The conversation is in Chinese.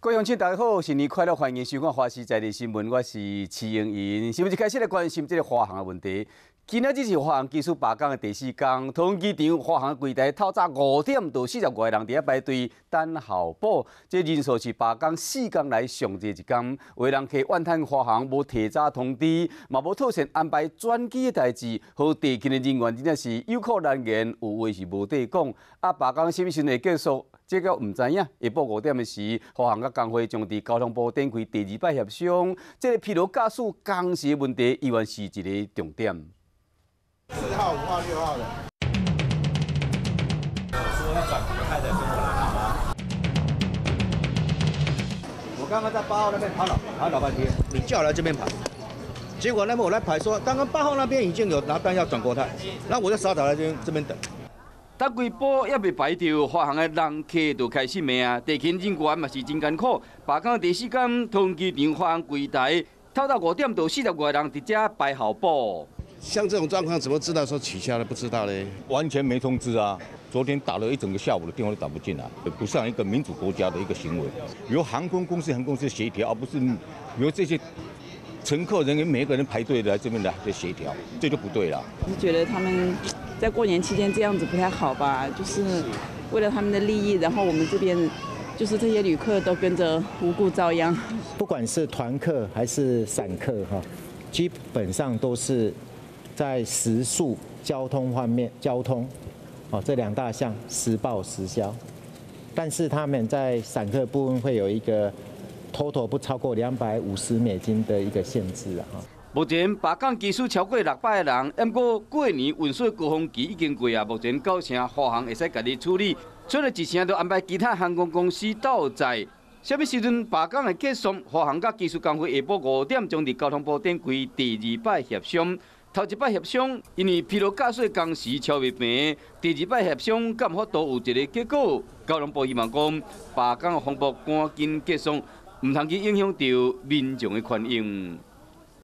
各位乡亲，大家好，新年快乐！欢迎收看华视在地新闻，我是齐英银。新闻一开始来关心这个华航的问题。今仔日是华航技术罢工的第4天，桃园机场华航柜台透早5点到40个人伫遐排队等候补，这人数是罢工4天来上济一天。有人客怨叹华航无提早通知，嘛无妥善安排转机的代志，和地勤的人员真正是有苦难言，有话是无地讲。啊，罢工什么时阵会结束？ 这个唔知影，下晡5点的时，华航甲工会将伫交通部展开第2摆协商。这个疲劳驾驶工时的问题，依然是一个重点。4号、5号、6号的。说要转国泰的跟我来好吗？我刚刚在8号那边跑老半天，你叫我来这边跑，结果那边我来排说，刚刚8号那边已经有拿单要转国泰，那我就傻傻在这边等。 等几步也未排到，华航的人客就开始骂，地勤人员嘛是真艰苦。罢工第4天，桃园机场华航柜台，透早5点到40个人伫遮排候补。像这种状况，怎么知道说取消了？不知道嘞，完全没通知啊！昨天打了一整个下午的电话都打不进来，不像一个民主国家的一个行为，由航空公司协调，而不是由这些乘客人员每一个人排队来这边来协调，这就不对了。我觉得他们在过年期间这样子不太好吧，就是为了他们的利益，然后我们这边就是这些旅客都跟着无故遭殃。不管是团客还是散客哈，基本上都是在食宿、交通方面，这2大项实报实销，但是他们在散客部分会有一个 total 不超过$250的一个限制啊。 目前罢工机数超过600个人，不过过年运输高峰期已经过啊。目前9成华航会使家己处理，剩了1成就安排其他航空公司倒载。什么时阵罢工会结束？华航甲技术工会下晡5点将伫交通部展开第2摆协商。头1摆协商，因为疲劳驾驶工时超未平，第2摆协商敢法度有一个结果。交通部希望讲罢工的风波赶紧结束，唔通去影响到民众的权益。